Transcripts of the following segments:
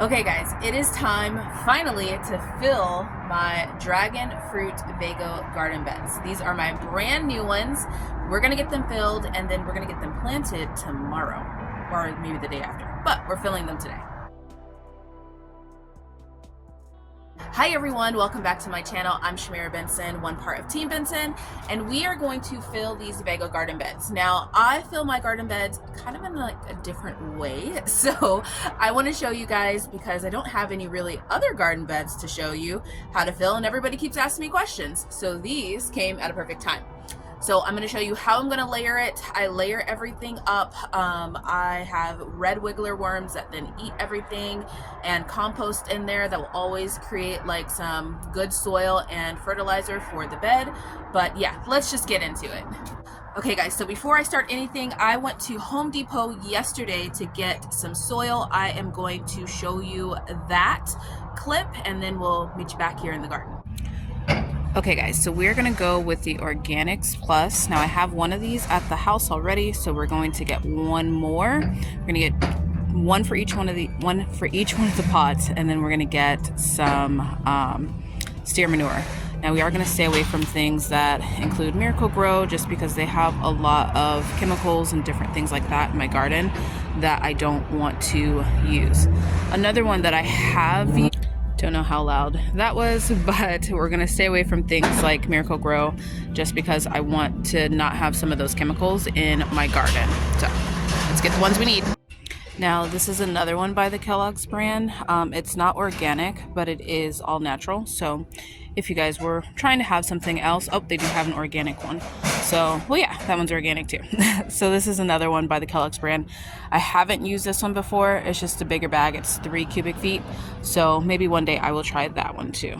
Okay guys, it is time finally to fill my dragon fruit Vego garden beds. These are my brand new ones. We're gonna get them filled and then we're gonna get them planted tomorrow or maybe the day after, but we're filling them today. Hi everyone, welcome back to my channel. I'm Shamira Benson, one part of Team Benson, and we are going to fill these Vego garden beds. Now, I fill my garden beds kind of in like a different way. So I want to show you guys because I don't have any really other garden beds to show you how to fill, and everybody keeps asking me questions. So these came at a perfect time. So I'm going to show you how I'm going to layer it. I layer everything up. I have red wiggler worms that then eat everything, and compost in there that will always create like some good soil and fertilizer for the bed. But yeah, let's just get into it. Okay guys, so before I start anything, I went to Home Depot yesterday to get some soil. I am going to show you that clip and then we'll meet you back here in the garden. Okay guys, so we're gonna go with the Organics Plus. Now I have one of these at the house already, so we're going to get one more. We're gonna get one for each one of the pots, and then we're gonna get some steer manure. Now we are gonna stay away from things that include Miracle-Gro, just because they have a lot of chemicals and different things like that in my garden that I don't want to use. Another one that I have, don't know how loud that was, but we're gonna stay away from things like Miracle-Gro just because I want to not have some of those chemicals in my garden. So let's get the ones we need. Now this is another one by the Kellogg's brand. It's not organic, but it is all natural. So if you guys were trying to have something else, oh, they do have an organic one. So, well, yeah, that one's organic too. So this is another one by the Kellogg's brand. I haven't used this one before. It's just a bigger bag. It's 3 cubic feet. So maybe one day I will try that one too.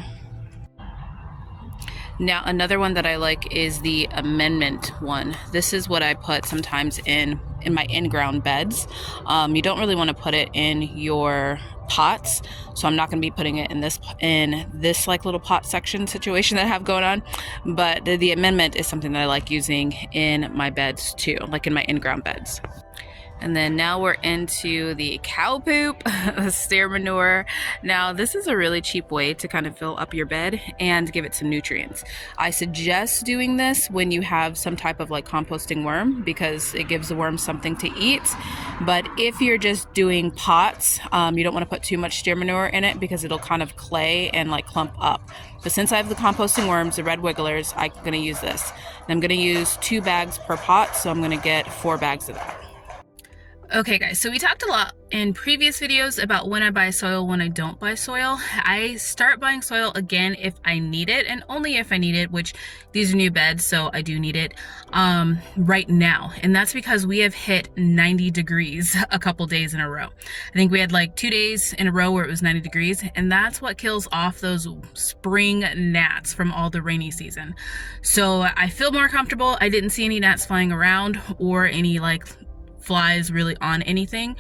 Now, another one that I like is the Amendment one. This is what I put sometimes in my in-ground beds. You don't really want to put it in your pots, so I'm not going to be putting it in this like little pot section situation that I have going on. But the Amendment is something that I like using in my beds too, like in my in-ground beds. And then now we're into the cow poop, steer manure. Now this is a really cheap way to kind of fill up your bed and give it some nutrients. I suggest doing this when you have some type of like composting worm, because it gives the worm something to eat. But if you're just doing pots, you don't want to put too much steer manure in it because it'll kind of clay and like clump up. But since I have the composting worms, the red wigglers, I'm going to use this. And I'm going to use 2 bags per pot, so I'm going to get 4 bags of that. Okay guys, so we talked a lot in previous videos about when I buy soil, when I don't buy soil. I start buying soil again if I need it, and only if I need it, which these are new beds, so I do need it right now. And that's because we have hit 90 degrees a couple days in a row. I think we had like 2 days in a row where it was 90 degrees, and that's what kills off those spring gnats from all the rainy season. So I feel more comfortable. I didn't see any gnats flying around or any like flies really on anything,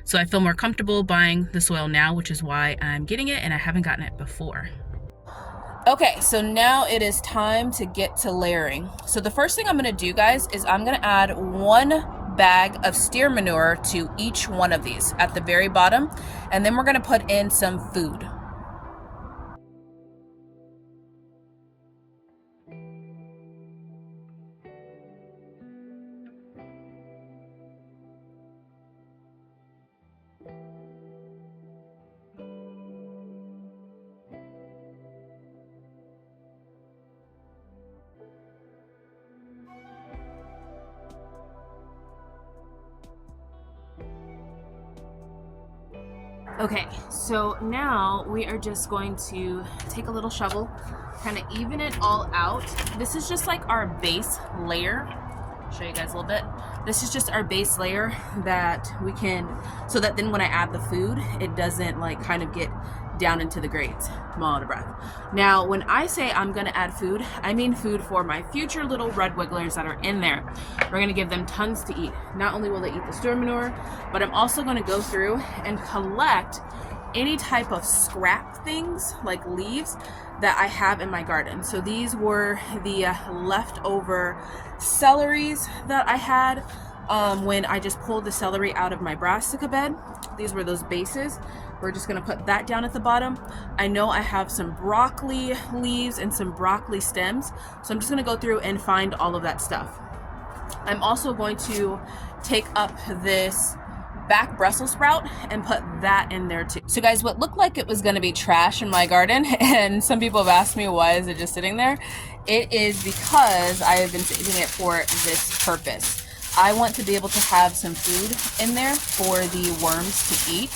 so I feel more comfortable buying the soil now, which is why I'm getting it, and I haven't gotten it before. Okay, so now it is time to get to layering. So the first thing I'm going to do, guys, is I'm going to add 1 bag of steer manure to each one of these at the very bottom, and then we're going to put in some food. Okay, so now we are just going to take a little shovel, kind of even it all out. This is just like our base layer. I'll show you guys a little bit. This is just our base layer that we can, so that then when I add the food, it doesn't like kind of get down into the grates. I'm all out of breath. Now, when I say I'm gonna add food, I mean food for my future little red wigglers that are in there. We're gonna give them tons to eat. Not only will they eat the steer manure, but I'm also gonna go through and collect any type of scrap things like leaves that I have in my garden. So these were the leftover celeries that I had. when I just pulled the celery out of my brassica bed. These were those bases. We're just gonna put that down at the bottom. I know I have some broccoli leaves and some broccoli stems, so I'm just gonna go through and find all of that stuff. I'm also going to take up this back Brussels sprout and put that in there too. So guys, what looked like it was gonna be trash in my garden, and some people have asked me why is it just sitting there, it is because I have been saving it for this purpose. I want to be able to have some food in there for the worms to eat,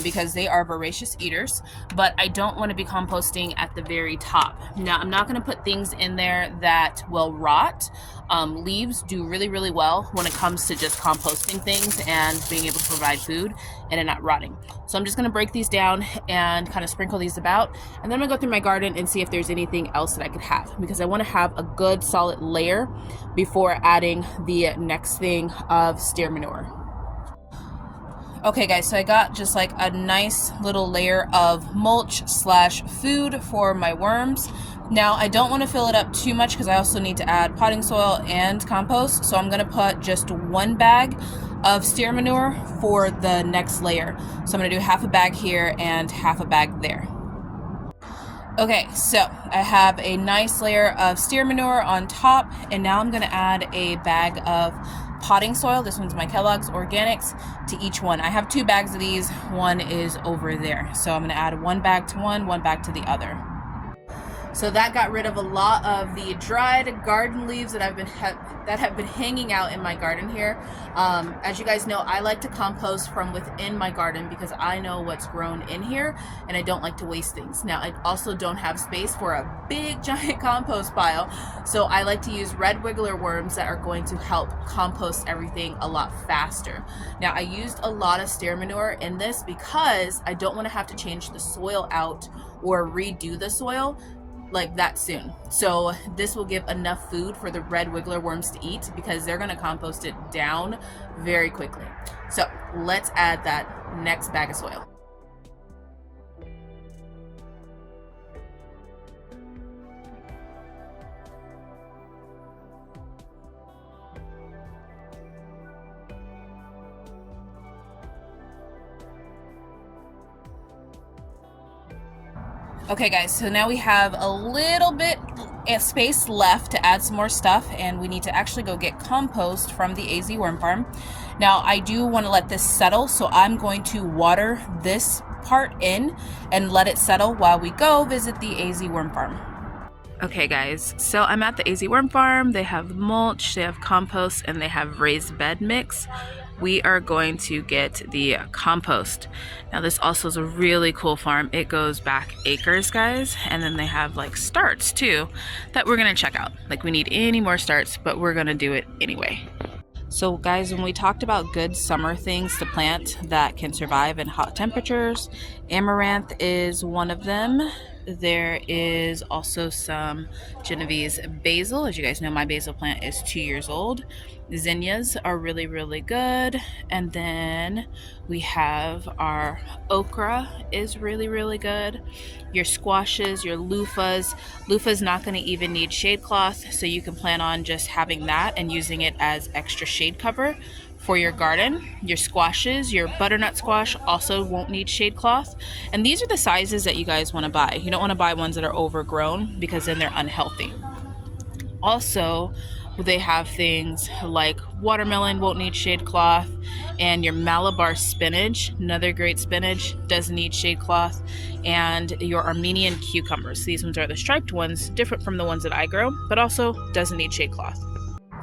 because they are voracious eaters, but I don't want to be composting at the very top. Now, I'm not going to put things in there that will rot. Leaves do really, really well when it comes to just composting things and being able to provide food and it not rotting. So I'm just going to break these down and kind of sprinkle these about, and then I'm going to go through my garden and see if there's anything else that I could have, because I want to have a good solid layer before adding the next thing of steer manure. Okay guys, so I got just like a nice little layer of mulch slash food for my worms. Now I don't want to fill it up too much because I also need to add potting soil and compost. So I'm going to put just 1 bag of steer manure for the next layer. So I'm going to do half a bag here and half a bag there. Okay, so I have a nice layer of steer manure on top, and now I'm going to add a bag of potting soil. This one's my Kellogg's Organics to each one. I have 2 bags of these. One is over there. So I'm going to add 1 bag to one bag to the other. So that got rid of a lot of the dried garden leaves that have been hanging out in my garden here. As you guys know, I like to compost from within my garden because I know what's grown in here and I don't like to waste things. Now, I also don't have space for a big giant compost pile, so I like to use red wiggler worms that are going to help compost everything a lot faster. Now, I used a lot of steer manure in this because I don't want to have to change the soil out or redo the soil like that soon. So this will give enough food for the red wiggler worms to eat because they're going to compost it down very quickly. So let's add that next bag of soil. Okay guys, so now we have a little bit of space left to add some more stuff, and we need to actually go get compost from the AZ Worm Farm. Now I do want to let this settle, so I'm going to water this part in and let it settle while we go visit the AZ Worm Farm. Okay guys, so I'm at the AZ Worm Farm. They have mulch, they have compost, and they have raised bed mix. We are going to get the compost. Now this also is a really cool farm. It goes back acres, guys, and then they have like starts too that we're gonna check out. Like, we need any more starts, but we're gonna do it anyway. So guys, when we talked about good summer things to plant that can survive in hot temperatures, amaranth is one of them. There is also some Genovese basil. As you guys know, my basil plant is 2 years old. Zinnias are really, really good. And then we have our okra is really, really good. Your squashes, your loofahs. Loofah's not going to even need shade cloth, so you can plan on just having that and using it as extra shade cover for your garden. Your squashes, your butternut squash also won't need shade cloth. And these are the sizes that you guys want to buy. You don't want to buy ones that are overgrown because then they're unhealthy. Also, they have things like watermelon won't need shade cloth, and your Malabar spinach, another great spinach, doesn't need shade cloth, and your Armenian cucumbers. These ones are the striped ones, different from the ones that I grow, but also doesn't need shade cloth.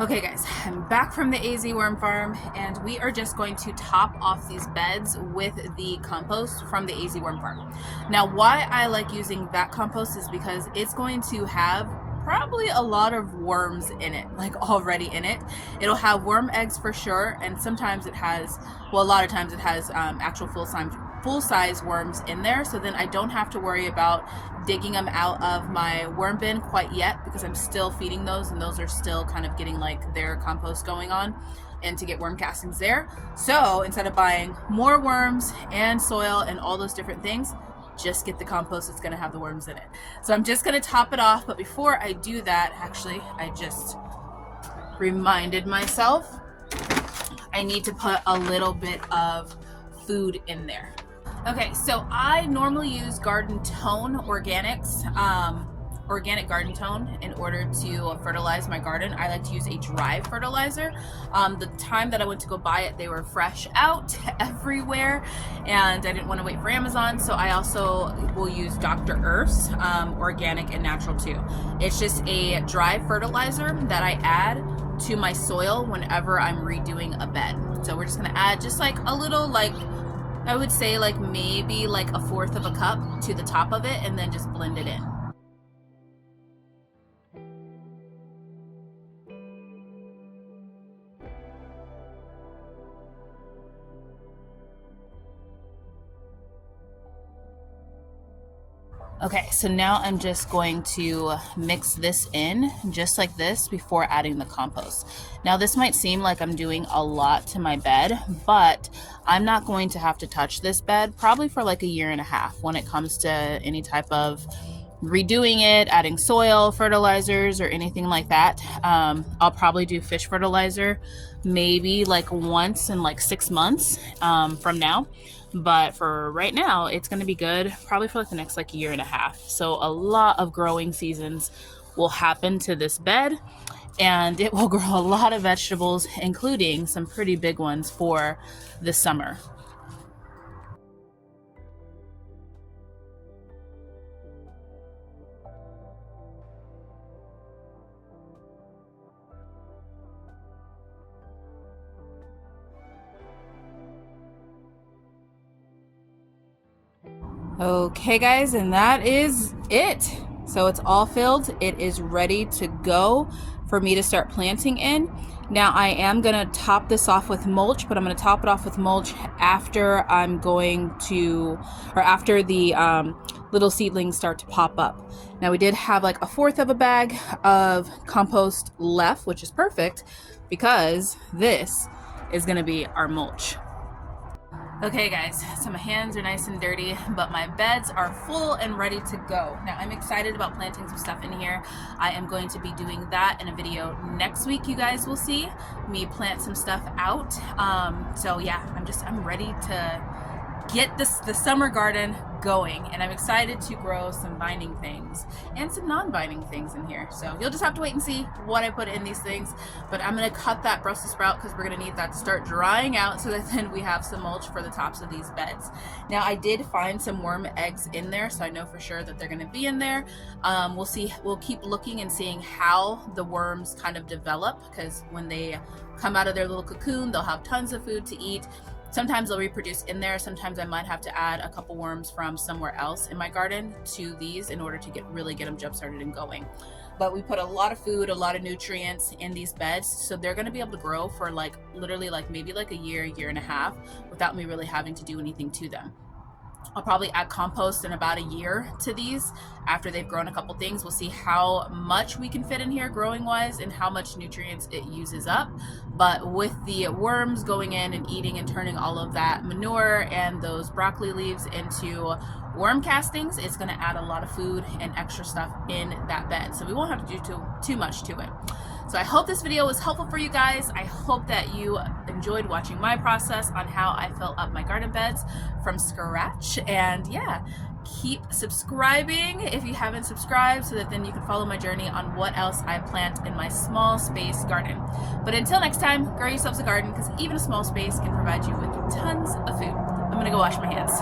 Okay guys, I'm back from the AZ Worm Farm, and we are just going to top off these beds with the compost from the AZ Worm Farm. Now, why I like using that compost is because it's going to have probably a lot of worms in it, like already in it. It'll have worm eggs for sure, and sometimes it has, well, a lot of times it has actual full-size worms in there, so then I don't have to worry about digging them out of my worm bin quite yet, because I'm still feeding those, and those are still kind of getting like their compost going on and to get worm castings there. So instead of buying more worms and soil and all those different things, just get the compost that's going to have the worms in it. So I'm just going to top it off, but before I do that, actually, I just reminded myself I need to put a little bit of food in there. Okay, so I normally use Garden Tone Organics, organic garden tone, in order to fertilize my garden. I like to use a dry fertilizer. The time that I went to go buy it, they were fresh out everywhere, and I didn't want to wait for Amazon, so I also will use Dr. Earth's organic and natural too. It's just a dry fertilizer that I add to my soil whenever I'm redoing a bed. So we're just gonna add just like a little, like I would say like maybe like 1/4 of a cup to the top of it, and then just blend it in. Okay, so now I'm just going to mix this in just like this before adding the compost. Now this might seem like I'm doing a lot to my bed, but I'm not going to have to touch this bed probably for like 1.5 years when it comes to any type of redoing it, adding soil, fertilizers, or anything like that. I'll probably do fish fertilizer maybe like once in like 6 months from now. But for right now, it's going to be good probably for like the next like 1.5 years. So a lot of growing seasons will happen to this bed, and it will grow a lot of vegetables, including some pretty big ones for the summer. Okay guys, and that is it. So it's all filled. It is ready to go for me to start planting in. Now I am gonna top this off with mulch, but I'm gonna top it off with mulch after after the little seedlings start to pop up. Now we did have like 1/4 of a bag of compost left, which is perfect because this is gonna be our mulch. Okay guys, so my hands are nice and dirty, but my beds are full and ready to go. Now I'm excited about planting some stuff in here. I am going to be doing that in a video next week. You guys will see me plant some stuff out. So yeah, I'm ready to get the summer garden going, and I'm excited to grow some binding things and some non-binding things in here. So you'll just have to wait and see what I put in these things, but I'm gonna cut that Brussels sprout because we're gonna need that to start drying out so that then we have some mulch for the tops of these beds. Now I did find some worm eggs in there, so I know for sure that they're gonna be in there. We'll see, we'll keep looking and seeing how the worms kind of develop, because when they come out of their little cocoon, they'll have tons of food to eat. Sometimes they'll reproduce in there. Sometimes I might have to add a couple worms from somewhere else in my garden to these in order to really get them jump started and going. But we put a lot of food, a lot of nutrients in these beds, so they're going to be able to grow for like literally like maybe like 1 year, 1.5 years without me really having to do anything to them. I'll probably add compost in about 1 year to these after they've grown a couple things. We'll see how much we can fit in here growing wise and how much nutrients it uses up. But with the worms going in and eating and turning all of that manure and those broccoli leaves into worm castings, it's going to add a lot of food and extra stuff in that bed. So we won't have to do too much to it. So I hope this video was helpful for you guys. I hope that you enjoyed watching my process on how I fill up my garden beds from scratch. And yeah, keep subscribing if you haven't subscribed, so that then you can follow my journey on what else I plant in my small space garden. But until next time, grow yourselves a garden, because even a small space can provide you with tons of food. I'm gonna go wash my hands.